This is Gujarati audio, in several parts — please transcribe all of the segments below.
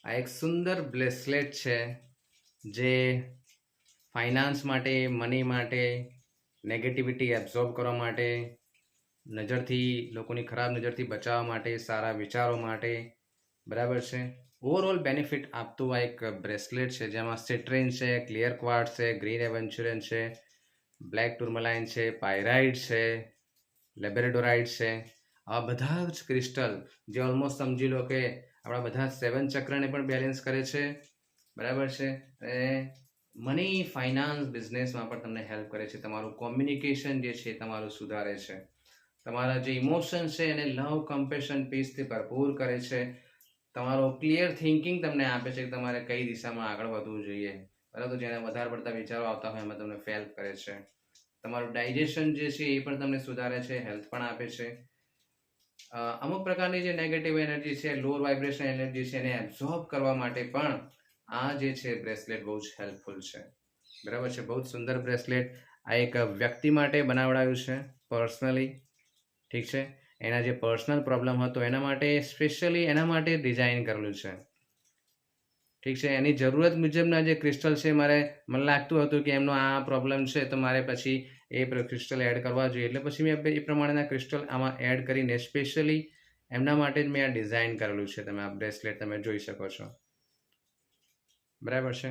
આ એક સુંદર બ્રેસલેટ છે જે ફાઇનાન્સ માટે, મની માટે, નેગેટિવિટી એબ્ઝોર્બ કરવા માટે, લોકોની ખરાબ નજરથી બચાવવા માટે, સારા વિચારો માટે, બરાબર છે. ઓવરઓલ બેનિફિટ આપતું આ એક બ્રેસલેટ છે જેમાં સિટ્રેન છે, ક્લિયર ક્વાર્ટઝ છે, ગ્રીન એવેન્ચ્યુરિન છે, બ્લેક ટુર્મલાઇન છે, પાયરાઇડ છે, લેબરેડોરાઇડ છે. આ બધા જ ક્રિસ્ટલ જે ઓલમોસ્ટ સમજી લો કે આપણા બધા 7 ચક્રને પણ બેલેન્સ કરે છે, બરાબર છે. અને મની, ફાઇનાન્સ, બિઝનેસમાં પણ તમને હેલ્પ કરે છે. તમારું કોમ્યુનિકેશન જે છે તમારું સુધારે છે. તમારા જે ઇમોશન છે એને લવ, કમ્પેશન, પીસથી ભરપૂર કરે છે. તમારો ક્લિયર થિંકિંગ તમને આપે છે કે તમારે કઈ દિશામાં આગળ વધવું જોઈએ, બરાબર. જેને વધારે પડતા વિચારો આવતા હોય એમાં તમને હેલ્પ કરે છે. તમારું ડાયજેશન જે છે એ પણ તમને સુધારે છે, હેલ્થ પણ આપે છે. અમુક પ્રકારની જે નેગેટિવ એનર્જી છે, લોઅર વાઇબ્રેશન એનર્જી છે, એને એબ્ઝોર્બ કરવા માટે પણ આ જે છે બ્રેસલેટ બહુ જ હેલ્પફુલ છે, બરાબર છે. બહુ જ સુંદર બ્રેસલેટ આ એક વ્યક્તિ માટે બનાવડાવ્યું છે પર્સનલી, ઠીક છે. એના જે પર્સનલ પ્રોબ્લેમ હતો એના માટે સ્પેશિયલી એના માટે ડિઝાઇન કરેલું છે, ઠીક છે. એની જરૂરત મુજબના જે ક્રિસ્ટલ છે મને લાગતું હતું કે એમનો આ પ્રોબ્લેમ છે તો મારે પછી એ ક્રિસ્ટલ એડ કરવા જોઈએ, એટલે પછી મેં એ પ્રમાણેના ક્રિસ્ટલ આમાં એડ કરીને સ્પેશિયલી એમના માટે જ મેં આ ડિઝાઇન કરેલું છે. તમે આ બ્રેસલેટ તમે જોઈ શકો છો, બરાબર છે.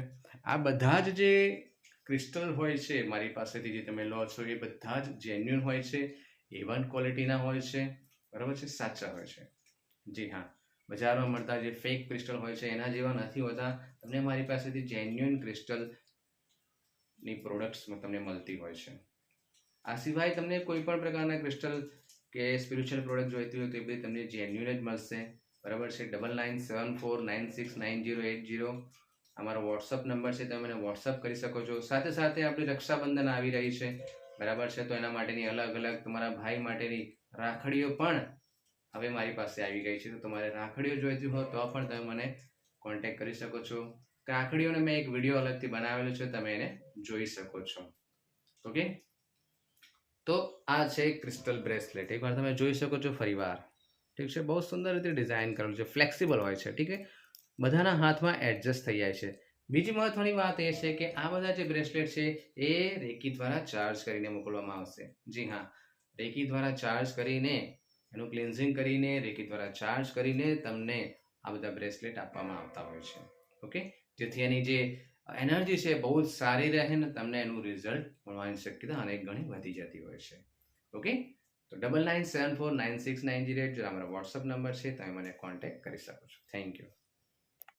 આ બધા જ જે ક્રિસ્ટલ હોય છે મારી પાસેથી જે તમે લો છો એ બધા જ જેન્યુઅન હોય છે, A1 ક્વોલિટીના હોય છે, બરાબર છે, સાચા હોય છે. જી હા, બજારમાં મળતા જે ફેક ક્રિસ્ટલ હોય છે એના જેવા નથી હોતા. તમને મારી પાસેથી જેન્યુઅન ક્રિસ્ટલની પ્રોડક્ટ્સ તમને મળતી હોય છે. આ સિવાય તમને કોઈ પણ પ્રકારના ક્રિસ્ટલ કે સ્પિરિચ્યુઅલ પ્રોડક્ટ જોઈતી હોય તો એ બધી તમને જેન્યુઅન જ મળશે, બરાબર છે. 9974969080 અમારો વોટ્સઅપ નંબર છે, તમે મને વોટ્સઅપ કરી શકો છો. સાથે સાથે આપણી રક્ષાબંધન આવી રહી છે, બરાબર છે. તો એના માટેની અલગ અલગ તમારા ભાઈ માટેની રાખડીઓ પણ હવે મારી પાસે આવી ગઈ છે. તો તમારે રાખડીઓ જોઈતી હોય તો પણ તમે મને કોન્ટેક્ટ કરી શકો છો. રાખડીઓને મેં એક વિડીયો અલગથી બનાવેલો છે, તમે એને જોઈ શકો છો. ઓકે, તો આ છે ક્રિસ્ટલ બ્રેસલેટ. એકવાર તમે જોઈ શકો છો ફરીવાર, ઠીક છે. બહુ સુંદર રીતે ડિઝાઇન કરેલું છે, ફ્લેક્સિબલ હોય છે, ઠીક છે. બધાના હાથમાં એડજસ્ટ થઈ જાય છે. બીજી મહત્વની વાત એ છે કે આ બધા જે બ્રેસલેટ છે એ રેકી દ્વારા ચાર્જ કરીને મોકલવામાં આવશે. જી હા, રેકી દ્વારા ચાર્જ કરીને, એનું ક્લિન્ઝિંગ કરીને, રેકી દ્વારા ચાર્જ કરીને તમને આ બધા બ્રેસલેટ આપવામાં આવતા હોય છે. ઓકે, જેથી એની જે એનર્જી છે બહુ જ સારી રહે ને તમને એનું રિઝલ્ટ મળવાની શક્યતા અનેક ગણી વધી જતી હોય છે. ઓકે, તો 99749690 જો અમારો વોટ્સઅપ નંબર છે, તમે મને કોન્ટેક્ટ કરી શકો છો. Thank you.